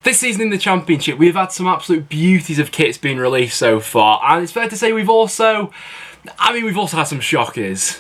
This season in the Championship, we've had some absolute beauties of kits being released so far, and it's fair to say we've also had some shockers.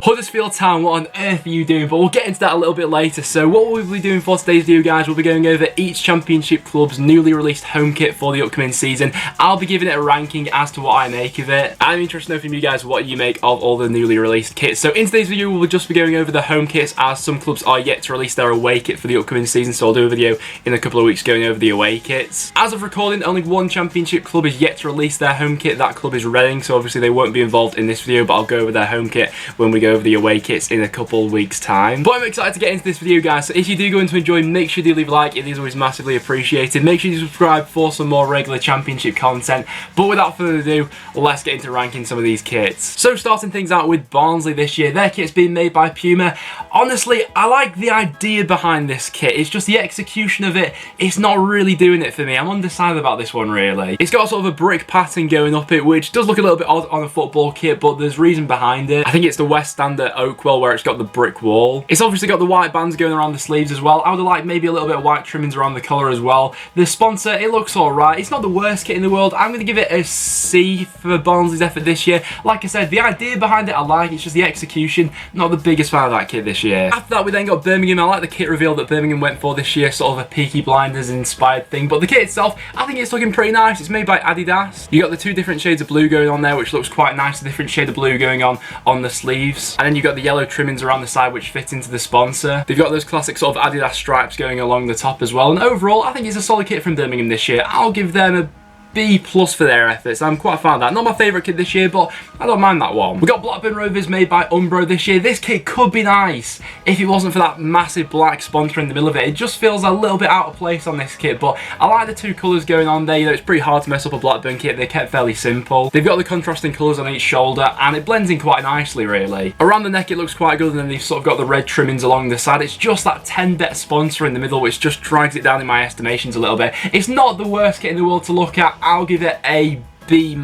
Huddersfield Town, what on earth are you doing? But we'll get into that a little bit later. So what we'll be doing for today's video, guys, we'll be going over each Championship club's newly released home kit for the upcoming season. I'll be giving it a ranking as to what I make of it. I'm interested to know from you guys what you make of all the newly released kits. So in today's video, we'll just be going over the home kits, as some clubs are yet to release their away kit for the upcoming season. So I'll do a video in a couple of weeks going over the away kits. As of recording, only one Championship club is yet to release their home kit. That club is Reading, so obviously they won't be involved in this video, but I'll go over their home kit when we go over the away kits in a couple weeks time. But I'm excited to get into this video, guys, so if you do go in to enjoy, make sure you do leave a like. It is always massively appreciated. Make sure you subscribe for some more regular Championship content. But without further ado, let's get into ranking some of these kits. So starting things out with Barnsley this year, their kit's being made by Puma. Honestly, I like the idea behind this kit. It's just the execution of it, it's not really doing it for me. I'm undecided about this one, really. It's got sort of a brick pattern going up it, which does look a little bit odd on a football kit, but there's reason behind it. I think it's the West Stand at Oakwell, where it's got the brick wall. It's obviously got the white bands going around the sleeves as well. I would have liked maybe a little bit of white trimmings around the collar as well. The sponsor, it looks alright. It's not the worst kit in the world. I'm going to give it a C for Barnsley's effort this year. Like I said, the idea behind it I like. It's just the execution. Not the biggest fan of that kit this year. After that, we then got Birmingham. I like the kit reveal that Birmingham went for this year, sort of a Peaky Blinders inspired thing. But the kit itself, I think it's looking pretty nice. It's made by Adidas. You got the two different shades of blue going on there, which looks quite nice. The different shade of blue going on the sleeves. And then you got the yellow trimmings around the side, which fit into the sponsor. They've got those classic sort of Adidas stripes going along the top as well. And overall, I think it's a solid kit from Birmingham this year. I'll give them a B+ for their efforts. I'm quite a fan of that. Not my favourite kit this year, but I don't mind that one. We got Blackburn Rovers made by Umbro this year. This kit could be nice if it wasn't for that massive black sponsor in the middle of it. It just feels a little bit out of place on this kit, but I like the two colours going on there. You know, it's pretty hard to mess up a Blackburn kit. They're kept fairly simple. They've got the contrasting colours on each shoulder, and it blends in quite nicely, really. Around the neck, it looks quite good, and then they've sort of got the red trimmings along the side. It's just that 10-bet sponsor in the middle, which just drags it down in my estimations a little bit. It's not the worst kit in the world to look at. I'll give it a B-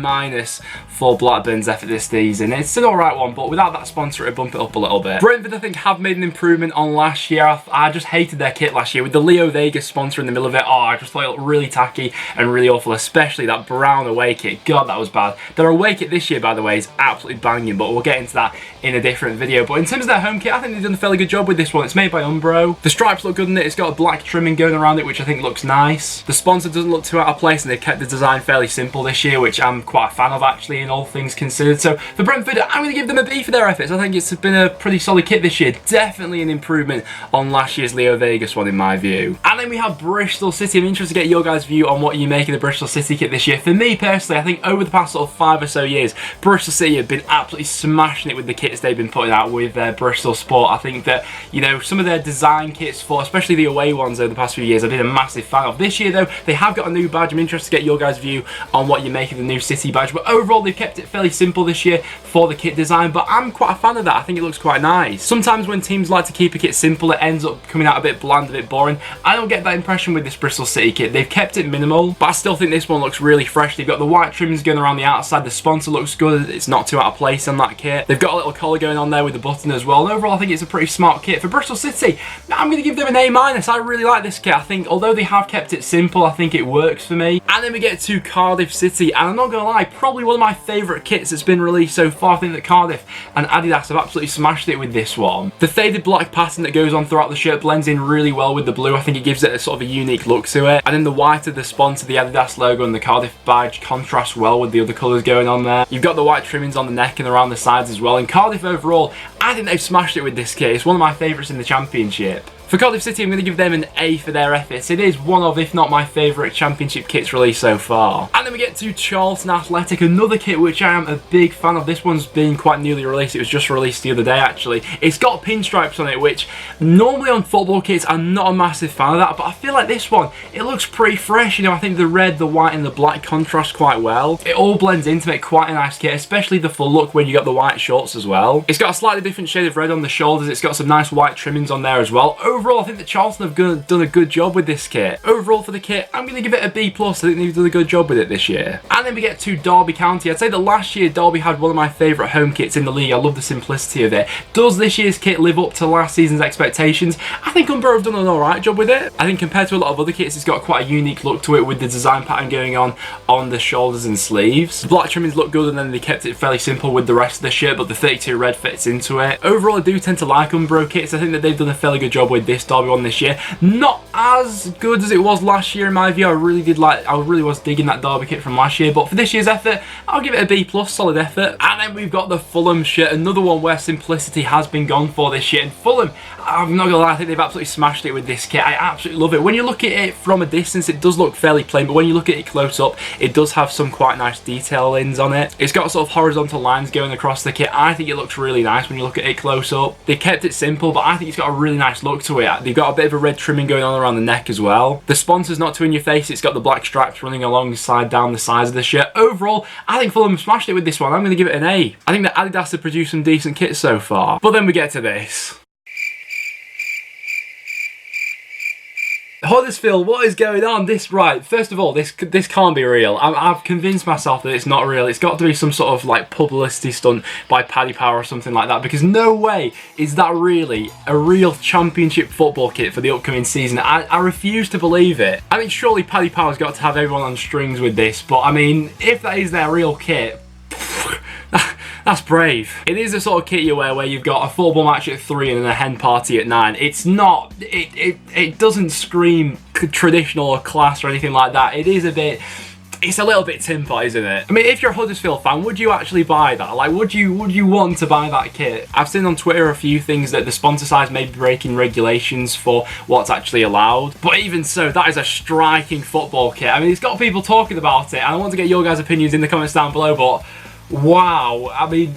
for Blackburn's effort this season. It's an alright one, but without that sponsor, it'd bump it up a little bit. Brentford, I think, have made an improvement on last year. I just hated their kit last year with the Leo Vegas sponsor in the middle of it. Oh, I just thought it looked really tacky and really awful, especially that brown away kit. God, that was bad. Their away kit this year, by the way, is absolutely banging, but we'll get into that in a different video. But in terms of their home kit, I think they've done a fairly good job with this one. It's made by Umbro. The stripes look good in it. It's got a black trimming going around it, which I think looks nice. The sponsor doesn't look too out of place, and they've kept the design fairly simple this year, which I'm quite a fan of, actually, in all things considered. So for Brentford, I'm going to give them a B for their efforts. I think it's been a pretty solid kit this year. Definitely an improvement on last year's Leo Vegas one, in my view. And then we have Bristol City. I'm interested to get your guys' view on what you make of the Bristol City kit this year. For me personally, I think over the past sort of 5 or so years, Bristol City have been absolutely smashing it with the kits they've been putting out with Bristol Sport. I think that, you know, some of their design kits for, especially the away ones over the past few years, I've been a massive fan of. This year, though, they have got a new badge. I'm interested to get your guys' view on what you make of the new City badge. But overall, they've kept it fairly simple this year for the kit design, but I'm quite a fan of that. I think it looks quite nice. Sometimes when teams like to keep a kit simple, it ends up coming out a bit bland, a bit boring. I don't get that impression with this Bristol City kit. They've kept it minimal, but I still think this one looks really fresh. They've got the white trimmings going around the outside. The sponsor looks good. It's not too out of place on that kit. They've got a little collar going on there with the button as well. And overall, I think it's a pretty smart kit. For Bristol City, I'm going to give them an A-. I really like this kit. I think, although they have kept it simple, I think it works for me. And then we get to Cardiff City, and I'm not going to lie, probably one of my favourite kits that's been released so far. I think that Cardiff and Adidas have absolutely smashed it with this one. The faded black pattern that goes on throughout the shirt blends in really well with the blue. I think it gives it a sort of a unique look to it. And then the white of the sponsor, the Adidas logo, and the Cardiff badge contrasts well with the other colours going on there. You've got the white trimmings on the neck and around the sides as well. And Cardiff overall, I think they've smashed it with this kit. It's one of my favourites in the Championship. For Cardiff City, I'm going to give them an A for their efforts. It is one of, if not my favourite Championship kits released so far. And then we get to Charlton Athletic, another kit which I am a big fan of. This one's been quite newly released. It was just released the other day, actually. It's got pinstripes on it, which normally on football kits, I'm not a massive fan of that, but I feel like this one, it looks pretty fresh. You know, I think the red, the white, and the black contrast quite well. It all blends in to make quite a nice kit, especially the full look when you got the white shorts as well. It's got a slightly different shade of red on the shoulders. It's got some nice white trimmings on there as well. overall, I think that Charlton have done a good job with this kit. Overall for the kit, I'm going to give it a B+. I think they've done a good job with it this year. And then we get to Derby County. I'd say that last year Derby had one of my favourite home kits in the league. I love the simplicity of it. Does this year's kit live up to last season's expectations? I think Umbro have done an alright job with it. I think compared to a lot of other kits, it's got quite a unique look to it with the design pattern going on the shoulders and sleeves. The black trimmings look good, and then they kept it fairly simple with the rest of the shirt, but the 32 red fits into it. Overall, I do tend to like Umbro kits. I think that they've done a fairly good job with this Derby one this year. Not as good as it was last year in my view. I really was digging that Derby kit from last year, but for this year's effort, I'll give it a B+, solid effort. And then we've got the Fulham shirt, another one where simplicity has been gone for this year. And Fulham, I'm not gonna lie, I think they've absolutely smashed it with this kit. I absolutely love it. When you look at it from a distance, it does look fairly plain, but when you look at it close up, it does have some quite nice detailings on it. It's got sort of horizontal lines going across the kit. I think it looks really nice when you look at it close up. They kept it simple, but I think it's got a really nice look to it. They've got a bit of a red trimming going on around the neck as well. The sponsor's not too in your face. It's got the black stripes running alongside down the sides of the shirt. Overall, I think Fulham smashed it with this one. I'm going to give it an A. I think that Adidas have produced some decent kits so far. But then we get to this. Huddersfield, what is going on? First of all, this can't be real. I've convinced myself that it's not real. It's got to be some sort of like publicity stunt by Paddy Power or something like that, because no way is that really a real championship football kit for the upcoming season. I refuse to believe it. I mean, surely Paddy Power's got to have everyone on strings with this, but I mean, if that is their real kit, that's brave. It is the sort of kit you wear where you've got a football match at 3 and then a hen party at 9. It's not, it doesn't scream traditional or class or anything like that. It is a bit, it's a little bit tin pot, isn't it? I mean, if you're a Huddersfield fan, would you actually buy that? Like, would you want to buy that kit? I've seen on Twitter a few things that the sponsor size may be breaking regulations for what's actually allowed. But even so, that is a striking football kit. I mean, it's got people talking about it, and I want to get your guys' opinions in the comments down below, but wow, I mean,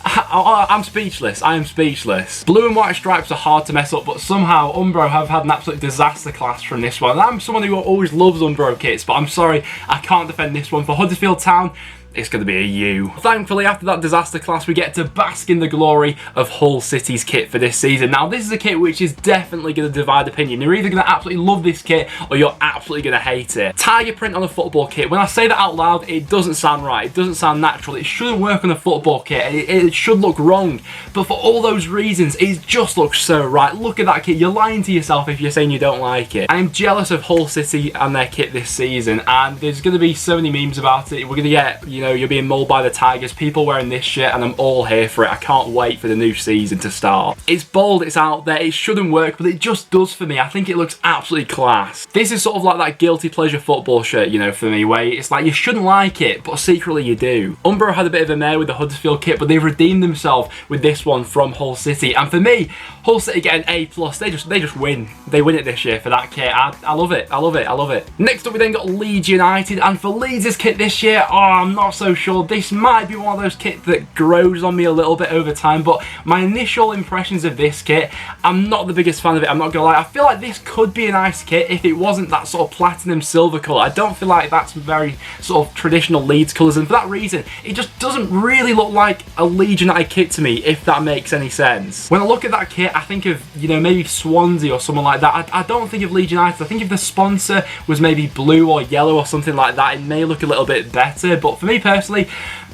I'm speechless. I am speechless. Blue and white stripes are hard to mess up, but somehow Umbro have had an absolute disaster class from this one. And I'm someone who always loves Umbro kits, but I'm sorry, I can't defend this one. For Huddersfield Town, it's going to be a U. Thankfully, after that disaster class, we get to bask in the glory of Hull City's kit for this season. Now, this is a kit which is definitely going to divide opinion. You're either going to absolutely love this kit or you're absolutely going to hate it. Tiger print on a football kit. When I say that out loud, it doesn't sound right. It doesn't sound natural. It shouldn't work on a football kit. It should look wrong. But for all those reasons, it just looks so right. Look at that kit. You're lying to yourself if you're saying you don't like it. I'm jealous of Hull City and their kit this season, and there's going to be so many memes about it. We're going to get, you're being mauled by the Tigers, people wearing this shirt, and I'm all here for it. I can't wait for the new season to start. It's bold, it's out there, it shouldn't work, but it just does for me. I think it looks absolutely class. This is sort of like that guilty pleasure football shirt, for me, where it's like you shouldn't like it, but secretly you do. Umbro had a bit of a mare with the Huddersfield kit, but they've redeemed themselves with this one from Hull City, and for me, Hull City get an A+. They just win. They win it this year for that kit. I love it. I love it. I love it. Next up, we then got Leeds United, and for Leeds' kit this year, I'm not so sure. This might be one of those kits that grows on me a little bit over time, but my initial impressions of this kit, I'm not the biggest fan of it. I'm not gonna lie. I feel like this could be a nice kit if it wasn't that sort of platinum silver colour. I don't feel like that's very sort of traditional Leeds colours, and for that reason, it just doesn't really look like a Leeds United kit to me, if that makes any sense. When I look at that kit, I think of, maybe Swansea or someone like that. I don't think of Leeds United. I think if the sponsor was maybe blue or yellow or something like that, it may look a little bit better, but for me personally,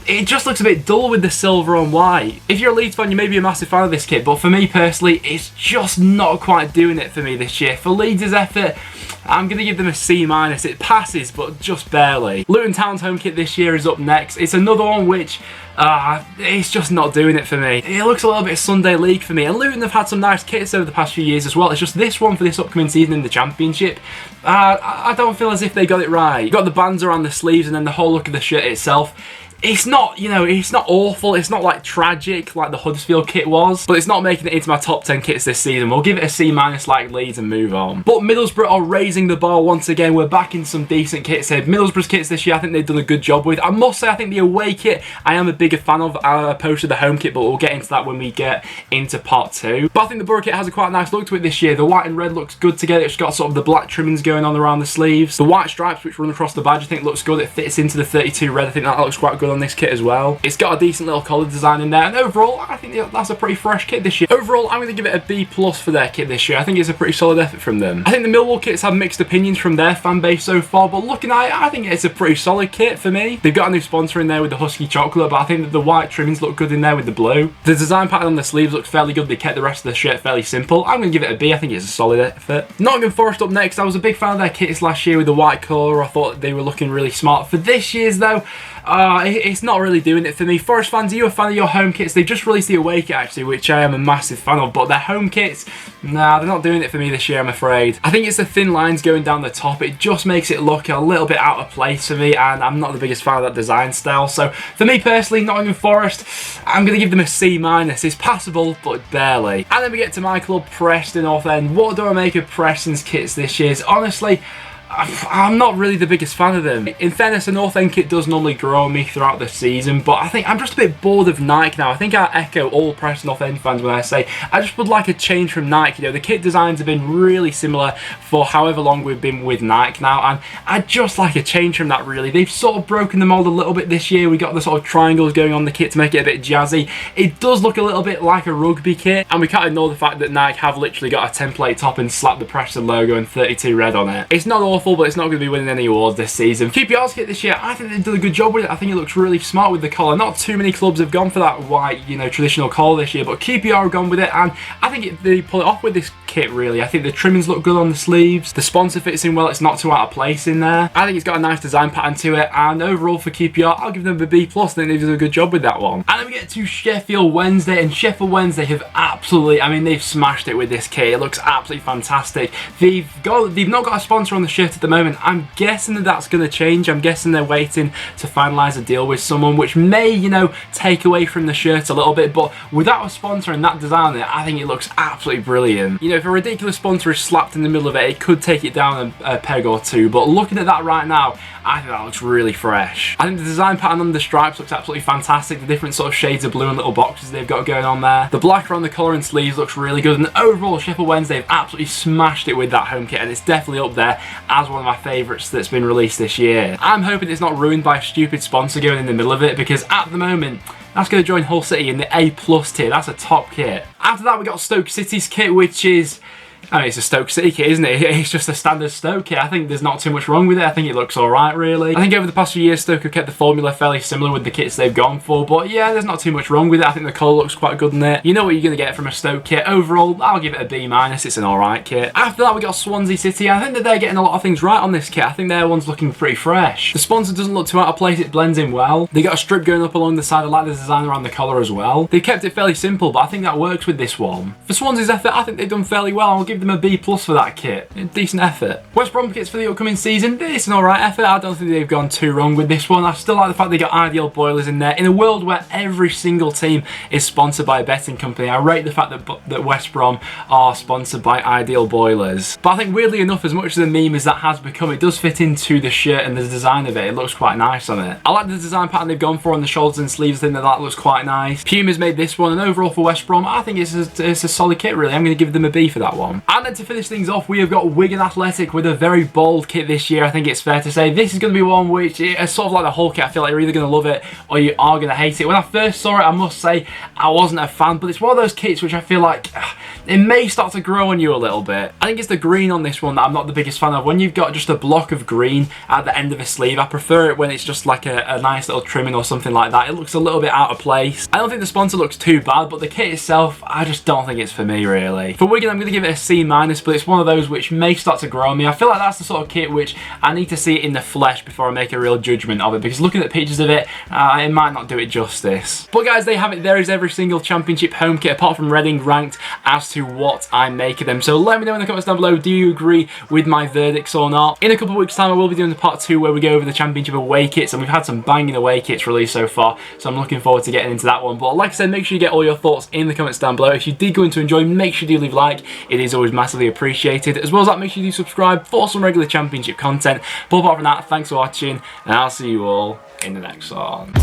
it just looks a bit dull with the silver and white. If you're a Leeds fan, you may be a massive fan of this kit, but for me personally, it's just not quite doing it for me this year. For Leeds' effort, I'm going to give them a C-. It passes, but just barely. Luton Town's home kit this year is up next. It's another one which, it's just not doing it for me. It looks a little bit Sunday League for me, and Luton have had some nice kits over the past few years as well. It's just this one for this upcoming season in the Championship. I don't feel as if they got it right. You've got the bands around the sleeves and then the whole look of the shirt itself. It's not, it's not awful. It's not like tragic like the Huddersfield kit was, but it's not making it into my top 10 kits this season. We'll give it a C- like Leeds and move on. But Middlesbrough are raising the bar once again. We're back in some decent kits here. Middlesbrough's kits this year, I think they've done a good job with. I must say, I think the away kit I am a bigger fan of opposed to the home kit, but we'll get into that when we get into part 2. But I think the Borough kit has a quite nice look to it this year. The white and red looks good together. It's got sort of the black trimmings going on around the sleeves. The white stripes which run across the badge I think looks good. It fits into the 32 red. I think that looks quite good good on this kit as well. It's got a decent little collar design in there, and overall, I think that's a pretty fresh kit this year. Overall, I'm going to give it a B+ for their kit this year. I think it's a pretty solid effort from them. I think the Millwall kits have mixed opinions from their fan base so far, but looking at it, I think it's a pretty solid kit for me. They've got a new sponsor in there with the Husky chocolate, but I think that the white trimmings look good in there with the blue. The design pattern on the sleeves looks fairly good. They kept the rest of the shirt fairly simple. I'm going to give it a B. I think it's a solid effort. Nottingham Forest up next. I was a big fan of their kits last year with the white colour. I thought they were looking really smart. For this year's though, it's not really doing it for me. Forest fans, are you a fan of your home kits? They've just released the away kit actually, which I am a massive fan of, but their home kits, nah, they're not doing it for me this year, I'm afraid. I think it's the thin lines going down the top. It just makes it look a little bit out of place for me, and I'm not the biggest fan of that design style. So for me personally, Nottingham Forest, I'm going to give them a C-. It's passable, but barely. And then we get to my club, Preston North End. What do I make of Preston's kits this year? Honestly, I'm not really the biggest fan of them. In fairness, the North End kit does normally grow on me throughout the season, but I think I'm just a bit bored of Nike now. I think I echo all Preston North End fans when I say I just would like a change from Nike. You know, the kit designs have been really similar for however long we've been with Nike now, and I'd just like a change from that really. They've sort of broken the mold a little bit this year. We got the sort of triangles going on the kit to make it a bit jazzy. It does look a little bit like a rugby kit, and we can't ignore the fact that Nike have literally got a template top and slapped the Preston logo and 32 red on it. It's not awful, but it's not going to be winning any awards this season. QPR's kit this year, I think they've done a good job with it. I think it looks really smart with the collar. Not too many clubs have gone for that white, you know, traditional collar this year, but QPR have gone with it, and I think they pull it off with this kit really. I think the trimmings look good on the sleeves. The sponsor fits in well. It's not too out of place in there. I think it's got a nice design pattern to it, and overall for QPR, I'll give them a B+. I think they've done a good job with that one. And then we get to Sheffield Wednesday, and Sheffield Wednesday have absolutely, I mean, they've smashed it with this kit. It looks absolutely fantastic. They've not got a sponsor on the shirt at the moment. I'm guessing that that's going to change. I'm guessing they're waiting to finalise a deal with someone, which may, you know, take away from the shirt a little bit, but without a sponsor and that design on it, I think it looks absolutely brilliant. You know, if a ridiculous sponsor is slapped in the middle of it, it could take it down a peg or two, but looking at that right now, I think that looks really fresh. I think the design pattern on the stripes looks absolutely fantastic. The different sort of shades of blue and little boxes they've got going on there. The black around the collar and sleeves looks really good, and overall Sheffield Wednesday have absolutely smashed it with that home kit, and it's definitely up there as one of my favourites that's been released this year. I'm hoping it's not ruined by a stupid sponsor going in the middle of it, because at the moment that's going to join Hull City in the A+ tier. That's a top kit. After that we got Stoke City's kit, which is, I mean, it's a Stoke City kit, isn't it? It's just a standard Stoke kit. I think there's not too much wrong with it. I think it looks alright, really. I think over the past few years, Stoke have kept the formula fairly similar with the kits they've gone for, but yeah, there's not too much wrong with it. I think the colour looks quite good in it. You know what you're going to get from a Stoke kit. Overall, I'll give it a B-. It's an alright kit. After that, we got Swansea City. I think that they're getting a lot of things right on this kit. I think their one's looking pretty fresh. The sponsor doesn't look too out of place. It blends in well. They got a strip going up along the side. I like the design around the collar as well. They've kept it fairly simple, but I think that works with this one. For Swansea's effort, I think they've done fairly well. I'll give them a B+ for that kit. A decent effort. West Brom kits for the upcoming season, it's an alright effort. I don't think they've gone too wrong with this one. I still like the fact they got Ideal Boilers in there. In a world where every single team is sponsored by a betting company, I rate the fact that West Brom are sponsored by Ideal Boilers. But I think weirdly enough, as much as a meme as that has become, it does fit into the shirt and the design of it. It looks quite nice on it. I like the design pattern they've gone for on the shoulders and sleeves. I think that looks quite nice. Puma's made this one, and overall for West Brom, I think it's a solid kit really. I'm going to give them a B for that one. And then to finish things off, we have got Wigan Athletic with a very bold kit this year. I think it's fair to say this is going to be one which is sort of like the whole kit. I feel like you're either going to love it or you are going to hate it. When I first saw it, I must say I wasn't a fan, but it's one of those kits which I feel like it may start to grow on you a little bit. I think it's the green on this one that I'm not the biggest fan of. When you've got just a block of green at the end of a sleeve, I prefer it when it's just like a nice little trimming or something like that. It looks a little bit out of place. I don't think the sponsor looks too bad, but the kit itself, I just don't think it's for me really. For Wigan, I'm going to give it a C-, but it's one of those which may start to grow on me. I feel like that's the sort of kit which I need to see it in the flesh before I make a real judgment of it, because looking at pictures of it, it might not do it justice. But guys, there you have it. There is every single Championship home kit apart from Reading ranked as to what I make of them. So let me know in the comments down below, do you agree with my verdicts or not? In a couple of weeks time I will be doing the part 2 where we go over the Championship away kits, and we've had some banging away kits released so far, so I'm looking forward to getting into that one. But like I said, make sure you get all your thoughts in the comments down below. If you did go in to enjoy, make sure you do leave a like. It is always massively appreciated. As well as that, make sure you do subscribe for some regular Championship content. But apart from that, thanks for watching, and I'll see you all in the next one.